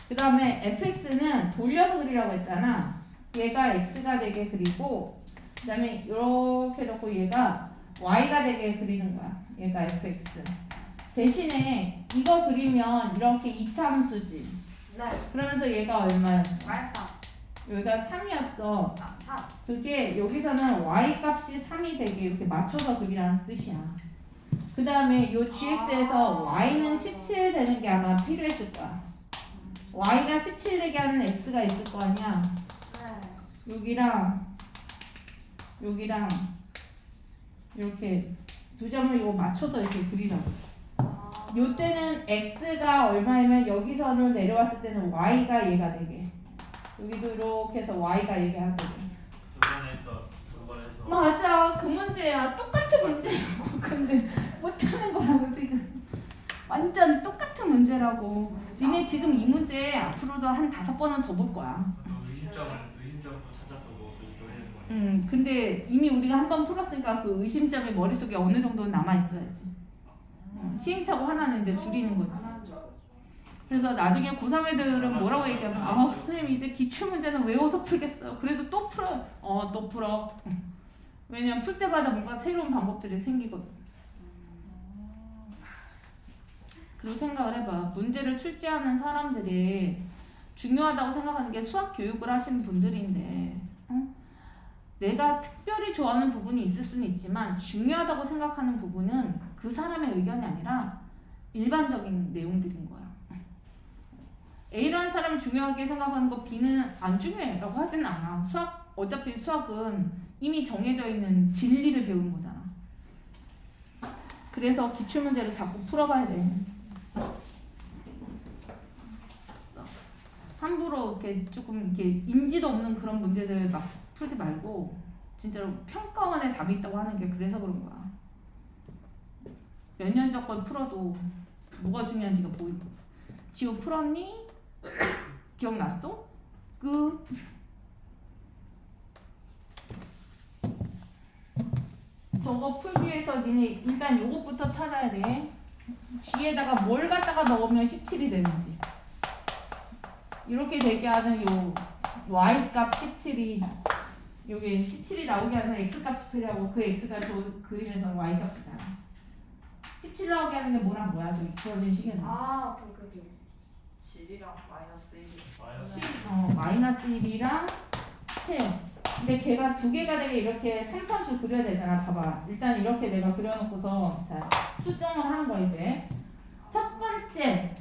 그 다음에 fx는 돌려서 그리라고 했잖아. 얘가 x가 되게 그리고 그 다음에 이렇게 놓고 얘가 y가 되게 그리는 거야. 얘가 fx. 대신에 이거 그리면 이렇게 이차함수지. 네. 그러면서 얘가 얼마야? 말상. 여기가 3이었어. 3. 그게 여기서는 y 값이 3이 되게 이렇게 맞춰서 그리라는 뜻이야. 그 다음에 요 gx에서 y는 17 되는 게 아마 필요했을 거야. y가 17 되게 하는 x가 있을 거 아니야. 네. 여기랑 이렇게 두 점을 이거 맞춰서 이렇게 그리라고. 요 때는 x가 얼마이면 여기서는 내려왔을 때는 y가 얘가 되게. 여기도 이렇게 해서 y가 얘가 하거든. 저번에 맞아, 그 문제야. 똑같은 문제라고. 근데 못하는 거라고 지금. 완전 똑같은 문제라고. 니네 지금 이 문제 앞으로도 한 5번은 더 볼 거야. 의심점도 찾아서 뭐 해야 되는 거야. 근데 이미 우리가 한 번 풀었으니까 그 의심점이 머릿속에 어느 정도는 남아 있어야지. 시행착오 하나는 이제 줄이는 거지. 그래서 나중에 고3 애들은 뭐라고 얘기하면 아 선생님 이제 기출문제는 외워서 풀겠어요. 그래도 또 풀어. 또 풀어. 왜냐면 풀 때마다 뭔가 새로운 방법들이 생기거든. 그리고 생각을 해봐. 문제를 출제하는 사람들이 중요하다고 생각하는 게 수학 교육을 하시는 분들인데 내가 특별히 좋아하는 부분이 있을 수는 있지만 중요하다고 생각하는 부분은 그 사람의 의견이 아니라 일반적인 내용들인 거야. A라는 사람이 중요하게 생각하는 거 B는 안 중요해라고 하진 않아. 어차피 수학은 이미 정해져 있는 진리를 배우는 거잖아. 그래서 기출문제를 자꾸 풀어봐야 돼. 함부로 이렇게 조금 이렇게 인지도 없는 그런 문제들 막 풀지 말고 진짜로 평가원에 답이 있다고 하는 게 그래서 그런 거야. 몇 년 전 건 풀어도 뭐가 중요한지가 보이고. 지호 풀었니? 기억났어? 저거 풀기 위해서 니네 일단 요것부터 찾아야 돼. G에다가 뭘 갖다가 넣으면 17이 되는지. 이렇게 되게 하는 요 Y값 17이 여기 17이 나오게 하는 X값이 필요하고 그 X가 저 그림에서 Y값이잖아. 17 나오게 하는 게 뭐랑 뭐야? 저기 주어진 식에서. 오케이. 7이랑 마이너스 1. 마이너스 1이랑 7. 근데 걔가 두 개가 되게 이렇게 삼삼수 그려야 되잖아. 봐봐. 일단 이렇게 내가 그려놓고서 자 수정을 하는 거야 이제. 첫 번째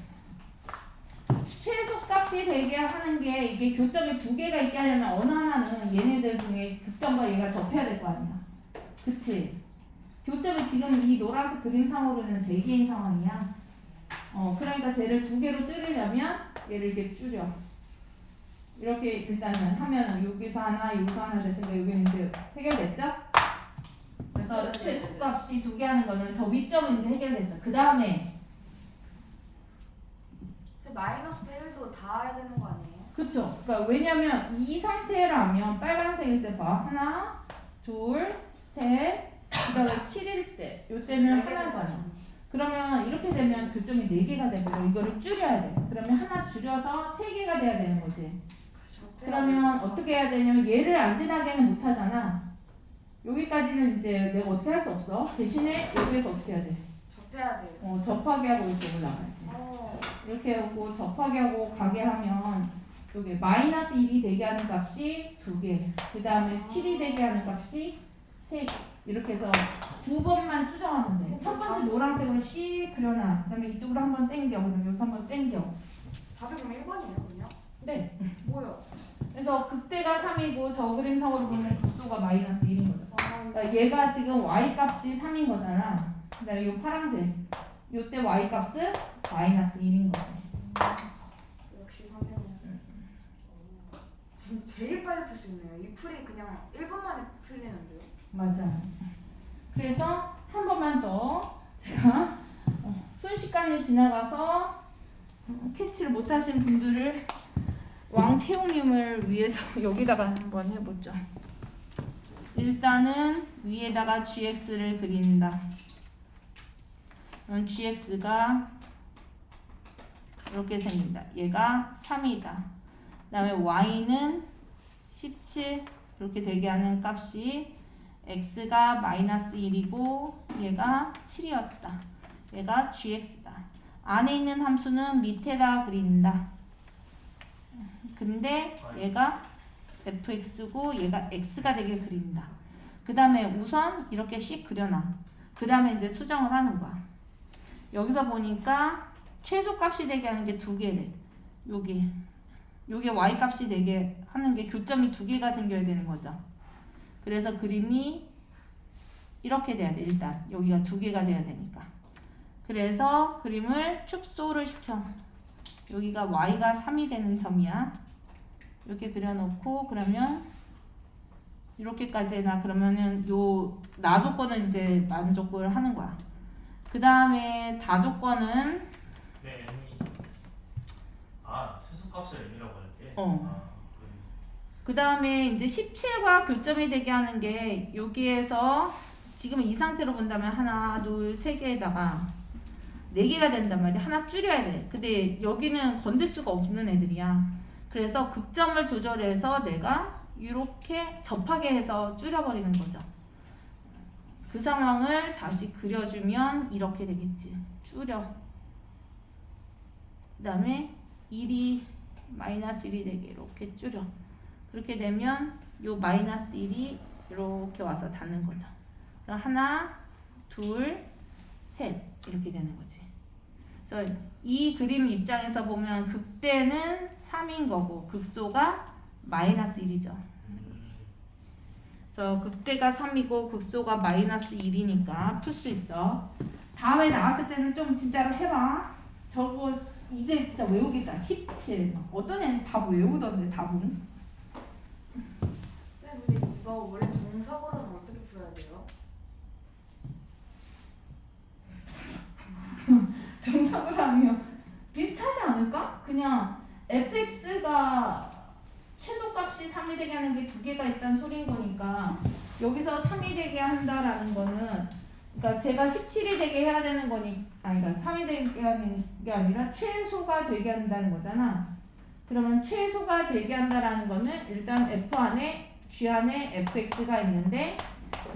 최소값이 되게 하는 게 이게 교점이 두 개가 있게 하려면 어느 하나는 얘네들 중에 극점과 얘가 접해야 될 거 아니야. 그치? 교점이 지금 이 노란색 그림상으로는 3개인 상황이야. 그러니까 쟤를 2개로 줄이려면 얘를 이렇게 줄여. 이렇게 일단은 하면은 여기서 하나, 여기서 하나 됐으니까 여기는 이제 해결됐죠? 그래서 최소값이 2개 하는 거는 저 위점은 이제 해결됐어. 그 다음에 마이너스 1도 다 해야 되는 거 아니에요? 그쵸? 그러니까 왜냐면 이 상태라면 빨간색일 때 봐. 하나, 둘, 셋, 그 다음에 7일 때. 요때는 하나잖아. 그러면 이렇게 되면 교점이 4개가 되고요. 이거를 줄여야 돼. 그러면 하나 줄여서 3개가 돼야 되는 거지. 그러면 어떻게 해야 되냐면 얘를 안 지나게는 못 하잖아. 여기까지는 이제 내가 어떻게 할 수 없어. 대신에 여기에서 어떻게 해야 돼? 접해야 돼요. 접하게 하고 이렇게 올라가지. 이렇게 하고 접하게 하고 가게 하면 여기 마이너스 1이 되게 하는 값이 2개. 그 다음에 7이 되게 하는 값이 3개. 이렇게 해서 2번만 수정하면 돼. 첫 번째 노란색으로 씩 그려놔. 그 다음에 이쪽으로 한번 당겨. 그럼 여기서 한번 당겨. 답이 그럼 1번이에요, 그냥? 네. 뭐요? 그래서 극대가 3이고 저 그림상으로 보면 극소가 마이너스 1인 거죠. 그러니까 얘가 지금 y 값이 3인 거잖아. 그 다음에 이 파란색. 요때 y 값은 마이너스 1인 거지. 역시 선생님. 지금 제일 빨리 풀 수 있네요. 이 풀이 그냥 1분 만에 풀리는데요. 맞아. 그래서 한 번만 더 제가 순식간에 지나가서 캐치를 못하신 분들을 왕태웅님을 위해서 여기다가 한번 해보죠. 일단은 위에다가 gx를 그린다. 그럼 gx가 이렇게 생긴다. 얘가 3이다. 그 다음에 y는 17 이렇게 되게 하는 값이 x가 마이너스 1이고 얘가 7이었다. 얘가 gx다. 안에 있는 함수는 밑에다 그린다. 근데 얘가 fx고 얘가 x가 되게 그린다. 그 다음에 우선 이렇게 씩 그려놔. 그 다음에 이제 수정을 하는 거야. 여기서 보니까 최소값이 되게 하는 게 2개래. 요게 y값이 되게 하는 게 교점이 2개가 생겨야 되는 거죠. 그래서 그림이 이렇게 돼야 돼. 일단 여기가 2개가 돼야 되니까. 그래서 그림을 축소를 시켜. 여기가 y가 3이 되는 점이야. 이렇게 그려놓고 그러면 이렇게까지 해놔. 그러면은 요 나 조건은 이제 만족을 하는 거야. 그 다음에 다 조건은 네, 최소값을 m이라고 할게. 그 다음에 이제 17과 교점이 되게 하는 게 여기에서 지금 이 상태로 본다면 하나, 둘, 세 개에다가 4개가 된단 말이야. 하나 줄여야 돼. 근데 여기는 건들 수가 없는 애들이야. 그래서 극점을 조절해서 내가 이렇게 접하게 해서 줄여버리는 거죠. 그 상황을 다시 그려주면 이렇게 되겠지. 줄여. 그 다음에 1이 마이너스 1이 되게 이렇게 줄여. 그렇게 되면 요 마이너스 1이 이렇게 와서 닿는 거죠. 그럼 하나, 둘, 셋 이렇게 되는 거지. 그래서 이 그림 입장에서 보면 극대는 3인 거고 극소가 마이너스 1이죠. 그래서 극대가 3이고 극소가 마이너스 1이니까 풀 수 있어. 다음에 나왔을 때는 좀 진짜로 해봐. 저거 이제 진짜 외우겠다. 17. 어떤 애는 다 외우던데 답은. 근데 이거 원래 정석으로는 어떻게 풀어야 돼요? 정석으로 하면 비슷하지 않을까? 그냥 fx가 최소값이 3이 되게 하는 게 2개가 있다는 소린 거니까 여기서 3이 되게 한다라는 거는 그러니까 제가 17이 되게 해야 되는 거니 그러니까 3이 되게 하는 게 아니라 최소가 되게 한다는 거잖아. 그러면 최소가 되게 한다라는 거는 일단 f 안에 g 안에 fx가 있는데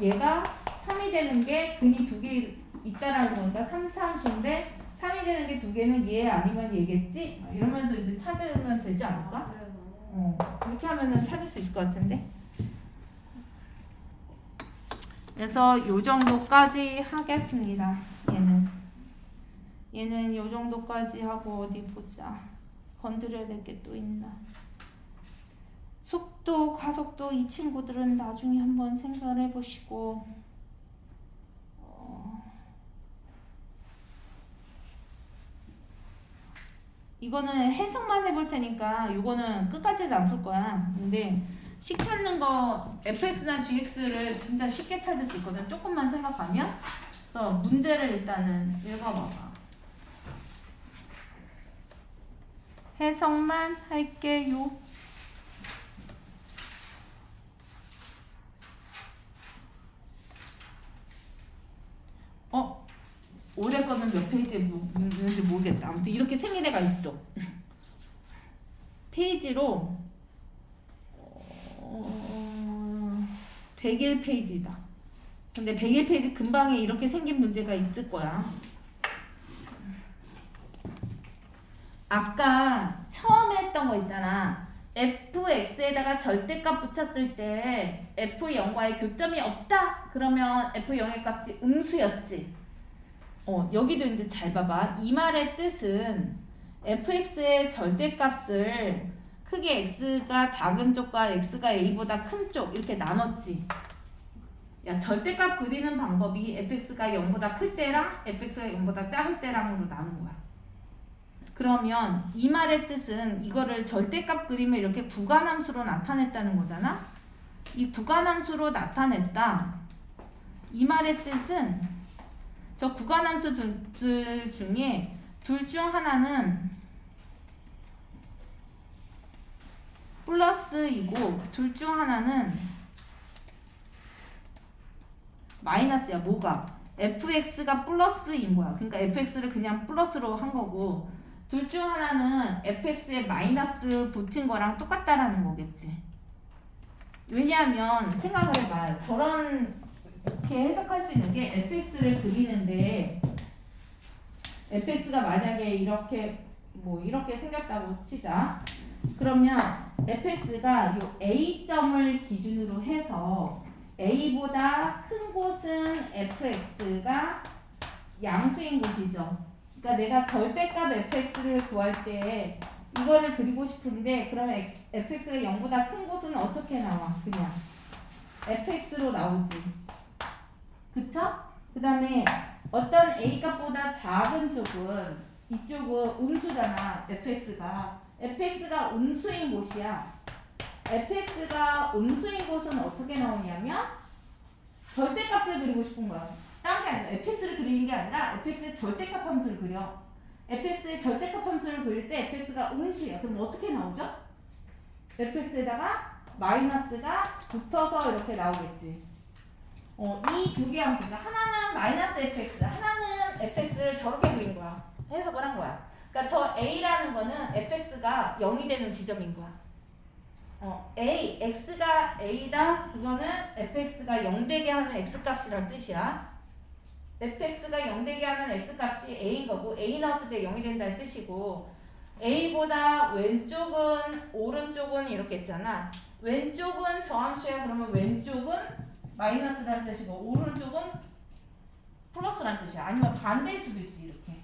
얘가 3이 되는 게 근이 2개 있다라는 거니까 3차 함수인데 3이 되는 게 2개는 얘 아니면 얘겠지? 이러면서 이제 찾으면 되지 않을까? 그렇게 하면은 찾을 수 있을 것 같은데. 그래서 요 정도까지 하겠습니다. 얘는 요 정도까지 하고 어디 보자. 건드려야 될 게 또 있나? 속도, 가속도 이 친구들은 나중에 한번 생각을 해보시고 이거는 해석만 해볼 테니까 이거는 끝까지는 안 풀 거야. 근데 식 찾는 거 fx나 gx를 진짜 쉽게 찾을 수 있거든. 조금만 생각하면. 그래서 문제를 일단은 읽어봐봐. 해석만 할게요. 올해 거는 몇 페이지에 있는지 모르겠다. 아무튼 이렇게 생긴 애가 있어. 페이지로 101페이지다. 근데 101페이지 근방에 이렇게 생긴 문제가 있을 거야. 아까 처음에 했던 거 있잖아. fx에다가 절대값 붙였을 때 f0과의 교점이 없다. 그러면 f0의 값이 음수였지. 여기도 이제 잘 봐봐. 이 말의 뜻은 fx의 절대값을 크게 x가 작은 쪽과 x가 a보다 큰 쪽 이렇게 나눴지. 야, 절대값 그리는 방법이 fx가 0보다 클 때랑 fx가 0보다 작을 때랑으로 나눈 거야. 그러면 이 말의 뜻은 이거를 절대값 그림을 이렇게 구간함수로 나타냈다는 거잖아. 이 구간함수로 나타냈다. 이 말의 뜻은 저 구간함수들 중에 둘 중 하나는 플러스이고 둘 중 하나는 마이너스야. 뭐가? fx가 플러스인 거야. 그러니까 fx를 그냥 플러스로 한 거고 둘 중 하나는 fx에 마이너스 붙인 거랑 똑같다라는 거겠지. 왜냐하면 생각을 해봐. 이렇게 해석할 수 있는 게 fx를 그리는데 fx가 만약에 이렇게 이렇게 생겼다고 치자. 그러면 fx가 요 a점을 기준으로 해서 a보다 큰 곳은 fx가 양수인 곳이죠. 그러니까 내가 절대값 fx를 구할 때 이거를 그리고 싶은데 그러면 fx가 0보다 큰 곳은 어떻게 나와? 그냥 fx로 나오지. 그쵸? 그 다음에 어떤 a값보다 작은 쪽은 이쪽은 음수잖아. fx가 음수인 곳이야. fx가 음수인 곳은 어떻게 나오냐면 절대값을 그리고 싶은 거야. 다른 게 아니라 fx를 그리는 게 아니라 fx의 절대값 함수를 그려. fx의 절대값 함수를 그릴 때 fx가 음수야. 그럼 어떻게 나오죠? fx에다가 마이너스가 붙어서 이렇게 나오겠지. 이 두 개 함수가 하나는 마이너스 fx, 하나는 fx를 저렇게 그린 거야. 해석을 한 거야. 그러니까 저 a라는 거는 fx가 0이 되는 지점인 거야. x가 a다. 이거는 fx가 0 되게 하는 x값이란 뜻이야. fx가 0 되게 하는 x값이 a인 거고 a 넣었을 때 0이 된다는 뜻이고 a보다 왼쪽은 오른쪽은 이렇게 했잖아. 왼쪽은 저함수야. 그러면 왼쪽은 마이너스라는 뜻이고 오른쪽은 플러스라는 뜻이야. 아니면 반대일 수도 있지. 이렇게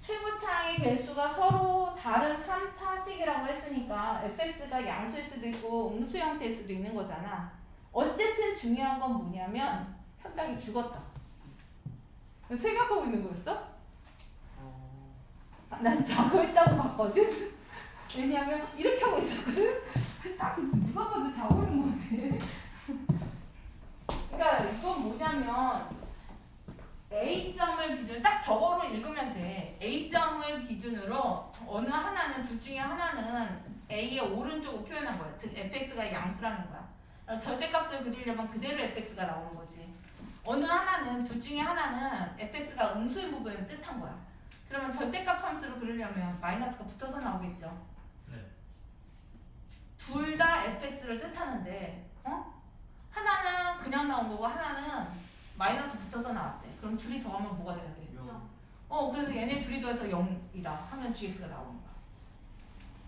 최고차의 개수가 서로 다른 3차식이라고 했으니까 fx가 양수일 수도 있고 음수 형태일 수도 있는 거잖아. 어쨌든 중요한 건 뭐냐면 현장이 죽었다. 생각하고 있는 거였어? 난 자고 있다고 봤거든? 왜냐면 이렇게 하고 있었거든? 딱 누가 봐도 자고 있는 것 같아. 그러니까 이건 뭐냐면 A점을 기준으로 딱 저거로 읽으면 돼. A점을 기준으로 어느 하나는 둘 중에 하나는 A의 오른쪽을 표현한 거야. 즉 fx가 양수라는 거야. 절대값을 그리려면 그대로 fx가 나오는 거지. 어느 하나는 둘 중에 하나는 fx가 음수인 부분을 뜻한 거야. 그러면 절대값 함수를 그리려면 마이너스가 붙어서 나오겠죠. 네. 둘 다 fx를 뜻하는데 하나는 그냥 나온 거고 하나는 마이너스 붙어서 나왔대. 그럼 둘이 더하면 뭐가 돼야 돼? 0. 그래서 얘네 둘이 더해서 0이다 하면 gx가 나오는 거야.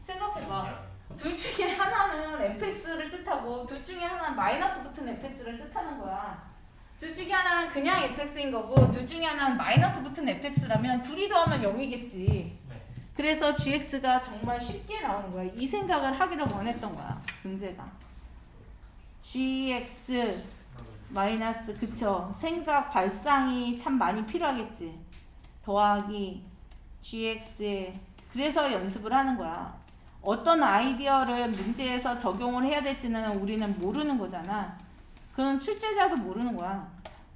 생각해봐. 둘 중에 하나는 fx를 뜻하고 둘 중에 하나는 마이너스 붙은 fx를 뜻하는 거야. 둘 중에 하나는 그냥 fx인 거고 둘 중에 하나는 마이너스 붙은 fx라면 둘이 더하면 0이겠지. 네. 그래서 gx가 정말 쉽게 나오는 거야. 이 생각을 하기를 원했던 거야. 문제가. gx 마이너스 그쵸. 생각 발상이 참 많이 필요하겠지. 더하기 gx에 그래서 연습을 하는 거야. 어떤 아이디어를 문제에서 적용을 해야 될지는 우리는 모르는 거잖아. 그건 출제자도 모르는 거야.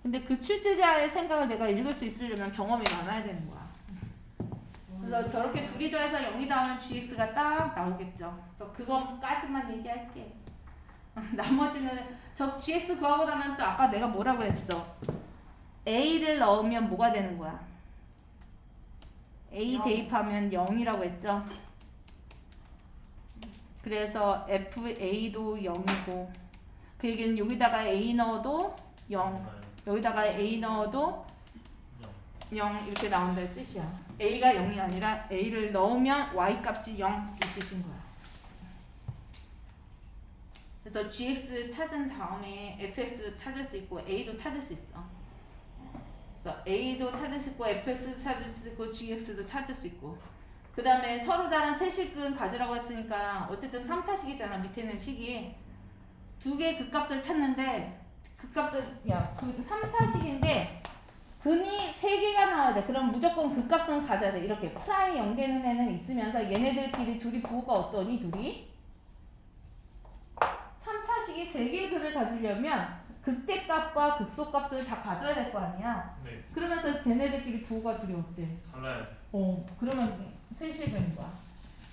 근데 그 출제자의 생각을 내가 읽을 수 있으려면 경험이 많아야 되는 거야. 그래서 저렇게 둘이 더해서 0이 나오면 gx가 딱 나오겠죠. 그래서 그것까지만 얘기할게. 나머지는 저 gx 구하고 나면 또 아까 내가 뭐라고 했어? a를 넣으면 뭐가 되는 거야? a 대입하면 0이라고 했죠. 그래서 fa도 0이고 그 얘기는 여기다가 a 넣어도 0 여기다가 a 넣어도 0 이렇게 나온다는 뜻이야. a가 0이 아니라 a를 넣으면 y 값이 0 이 뜻인 거야. 그래서 gx 찾은 다음에 fx 찾을 수 있고 a도 찾을 수 있어. 그래서 a도 찾을 수 있고 fx도 찾을 수 있고 gx도 찾을 수 있고 그 다음에 서로 다른 세 식은 가지라고 했으니까 어쨌든 3차식이잖아. 밑에는 식이 두 개의 극값을 찾는데 극값을 그 3차식인데 근이 3개가 나와야 돼. 그럼 무조건 극값은 가져야 돼. 이렇게 프라임이 0되는 애는 있으면서 얘네들끼리 둘이 부호가 어떠니? 둘이 3차식이 3개의 근을 가지려면 극대값과 극소값을 다 가져야 될 거 아니야. 네. 그러면서 쟤네들끼리 부호가 둘이 어때? 달라요. 그러면 세실근인 거야.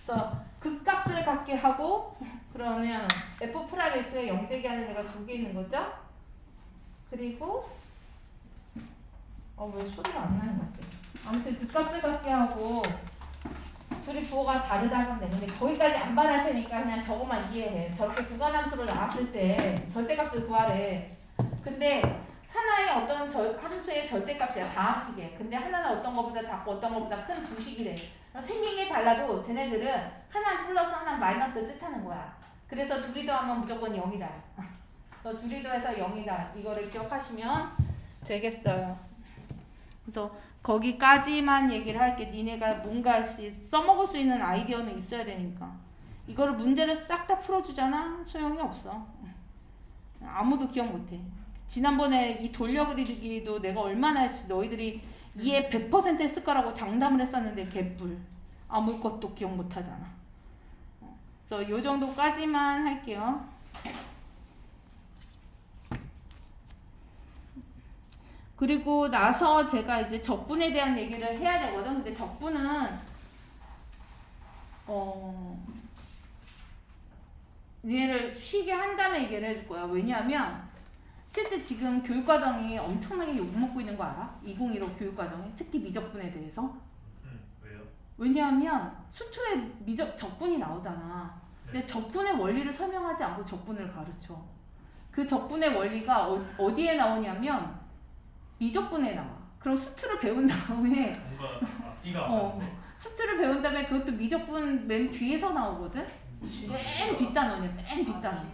그래서 극값을 갖게 하고 그러면 f 프라임 x에 0 되게 하는 애가 2개 있는 거죠? 그리고 왜 소리가 안 나는 것 같아. 아무튼 극값을 갖게 하고 둘이 부호가 다르다는 데 근데 거기까지 안 말할 테니까 그냥 저것만 이해해. 저렇게 구간함수로 나왔을 때 절대값을 구하래. 근데 하나의 어떤 함수의 절대값이야. 다항식에. 근데 하나는 어떤 거보다 작고 어떤 거보다 큰 두 식이래. 생긴 게 달라도 쟤네들은 하나는 플러스 하나는 마이너스를 뜻하는 거야. 그래서 둘이 더하면 무조건 0이다. 그래서 둘이 더해서 0이다. 이거를 기억하시면 되겠어요. 그래서 거기까지만 얘기를 할게. 니네가 뭔가 써먹을 수 있는 아이디어는 있어야 되니까. 이거를 문제를 싹 다 풀어주잖아? 소용이 없어. 아무도 기억 못해. 지난번에 이 돌려 그리기도 내가 얼마나 너희들이 이해 100% 했을 거라고 장담을 했었는데 개뿔. 아무것도 기억 못하잖아. 그래서 요 정도까지만 할게요. 그리고 나서 제가 이제 적분에 대한 얘기를 해야 되거든. 근데 적분은 얘를 쉬게 한 다음에 얘기를 해줄 거야. 왜냐하면 실제 지금 교육과정이 엄청나게 욕먹고 있는 거 알아? 2015 교육과정이 특히 미적분에 대해서. 왜요? 왜냐하면 수투에 적분이 나오잖아. 근데 적분의 원리를 설명하지 않고 적분을 가르쳐. 그 적분의 원리가 어디에 나오냐면 미적분에 나와. 그럼 수투를 배운 다음에 뭔가 앞뒤가 안 맞네. 수투를 배운 다음에 그것도 미적분 맨 뒤에서 나오거든. 맨 뒷단원이야. 맨 뒷단원.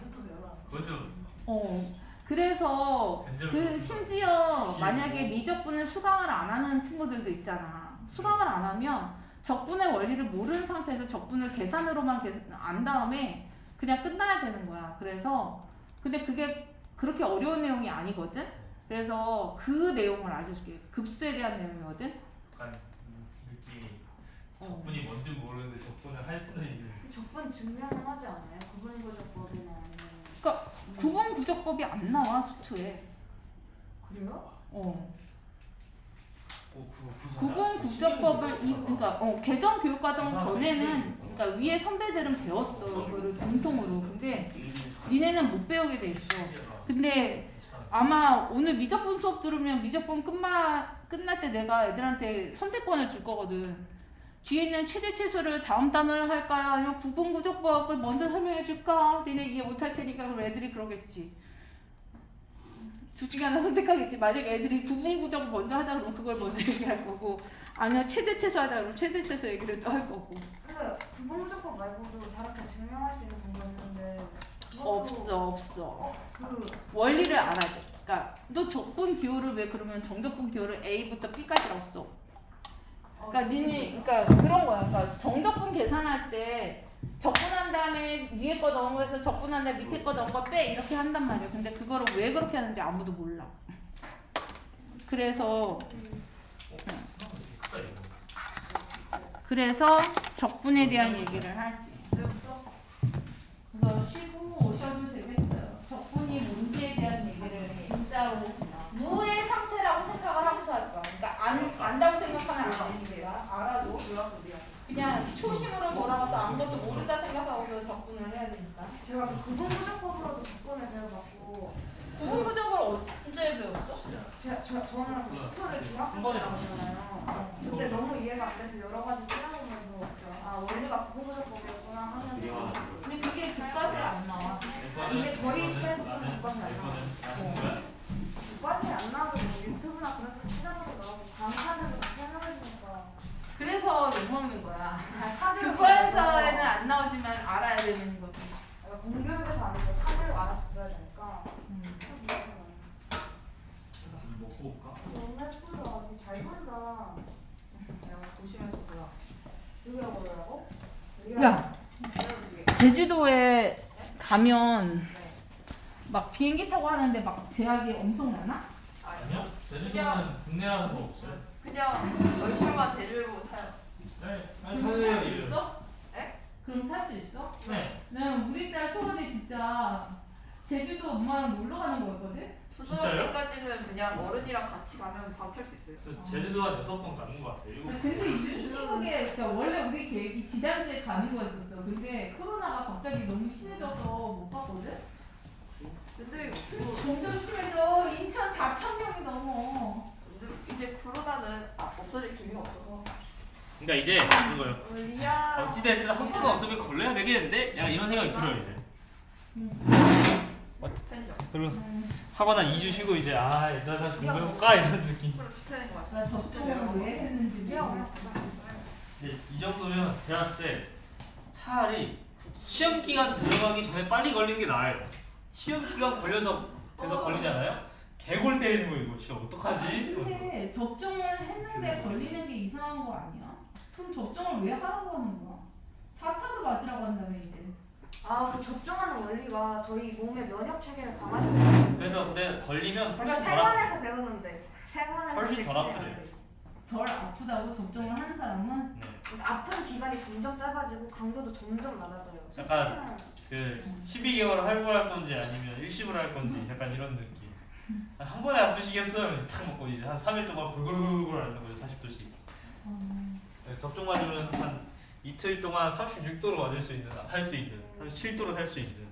그것도 그래서 견적을 심지어 만약에 미적분을 수강을 안 하는 친구들도 있잖아. 수강을 안 하면 적분의 원리를 모르는 상태에서 적분을 계산으로만 안 다음에 그냥 끝나야 되는 거야. 그래서 근데 그게 그렇게 어려운 내용이 아니거든. 그래서 그 내용을 알려줄게. 급수에 대한 내용이거든. 약간 느낌이 적분이 뭔지 모르는데 적분을 할 수는 있는. 적분 증명은 하지 않아요? 구분구조법이나 아니면 그러니까 구분 구조법이 안 나와 수투에. 그래요? 구분 구조법을 그러니까 개정 교육과정 전에는 그러니까 위에 선배들은 배웠어. 그거를 공통으로. 근데 니네는 못 배우게 돼 있어. 근데 아마 오늘 미적분 수업 들으면 미적분 끝날 때 내가 애들한테 선택권을 줄 거거든. 뒤에 있는 최대 최소를 다음 단어를 할까요? 아니면 구분 구조법을 먼저 설명해 줄까? 니네 이해 못할 테니까 그럼 애들이 그러겠지. 둘 중에 하나 선택하겠지. 만약에 애들이 구분 구조법 먼저 하자 그러면 그걸 먼저 얘기할 거고, 아니면 최대 최소 하자 그러면 최대 최소 얘기를 또 할 거고. 근데 구분구조법 말고도 다르게 증명할 수 있는 방법이 있는데 없어. 원리를 알아야 돼. 그러니까 너 적분 기호를 왜 그러면 정적분 기호를 A부터 B까지라고 써? 그러니까 그런 거야. 그러니까 정적분 계산할 때 적분한 다음에 위에 거 넣은 거에서 적분한 다음에 밑에 거 넣은 거 빼 이렇게 한단 말이야. 근데 그거를 왜 그렇게 하는지 아무도 몰라. 그래서 그래서 적분에 대한 얘기를 할게요. 네, 풀었어. 그래서 쉬고 오셔도 되겠어요. 적분이 뭔지에 대한 얘기를 진짜로 무의 상태라고 생각을 하고서 할 거야. 그러니까 안다고 생각하면 안 돼요. 알아도 그냥 초심으로 돌아가서 아무것도 모른다 생각하고 적분을 해야 되니까. 제가 그 구분부정법으로도 접근을 배워봤고 구분구적을 언제 배웠어? 저는 그 시초를 중학교 때 나오잖아요. 근데 너무 이해가 안 돼서 여러 가지 찾아보면서 아 원리가 구분부정법이었구나 하면서 근데 그게 교과서에 안 나와. 근데 저희 때부터는 교과서에 안 나와요. 교과서에 안 나와도 뭐 유튜브나 그런 데 찾아보면 나오고 강사들도 설명해주니까 그래서 욕먹는 거야. 사교육 교과서에는 안 나오지만 알아야 되는 거지. 공교육에서 안 되고 사교육 알아서 들어야 되니까 먹고 올까? 너무 예쁘다. 잘 산다. 내가 도심에서 보여. 집이라고 그러라고? 야, 제주도에 가면 막 비행기 타고 하는데 막 제약이 엄청 많아? 아니요. 제주도는 국내라는 거 없어요. 그냥 얼굴만 대주로 타요. 네. 아니 그럼 탈 수 사세요. 있어? 에? 그럼 탈 수 있어? 네. 난 우리 딸 소원이 진짜 제주도 엄마랑 놀러 가는 거였거든? 초등학생까지는 그냥 어른이랑 같이 가면 바로 탈 수 있어요. 저 제주도 한 6번 가는 거 같아요. 근데 이 시국에 그러니까 원래 우리 계획이 지난주에 가는 거였었어. 근데 코로나가 갑자기 너무 심해져서 못 갔거든? 근데 점점 심해져. 인천 4,000명이 넘어. 이제 코로나는 없어질 기미가 없어서. 그러니까 이제 그거요. 리아 어찌됐든 한 번은 어차피 걸려야 되겠는데? 약간 이런 생각이 들어요 이제. 그리고 하고 난 2주 쉬고 이제 일단 다시 공부해볼까 이런 느낌. 비슷한 거 같아. 나 접종을 왜 했는지 모르겠어. 이제 이 정도면 제가 봤을 때 차라리 시험 기간 들어가기 전에 빨리 걸리는 게 나아요. 시험 기간 걸려서 돼서 걸리잖아요. 개골 때리는 거 이거 진짜 어떡하지? 아니, 근데 접종을 했는데 걸리는 게 이상한 거 아니야? 그럼 접종을 왜 하라고 하는 거야? 4차도 맞으라고 한다며 이제. 그 접종하는 원리가 저희 몸의 면역 체계를 강화시켜요. 그래서 근데 걸리면 그러니까 훨씬 덜 아프. 세관에서 배우는데 세관에서 훨씬 덜 아프대요. 덜 아프다고 접종을 한 사람은? 네. 아픈 기간이 점점 짧아지고 강도도 점점 낮아져요. 약간 그 12개월 할부할 건지 아니면 일시불 할 건지 약간 이런 느낌. 한 번에 아프시겠어요? 이제 탁 먹고 이제 한 3일 동안 골골골골 앓는 거죠. 40도씩. 접종 맞으면 한 이틀 동안 36도로 맞을 수 있는, 할 수 있는, 37도로 할 수 있는.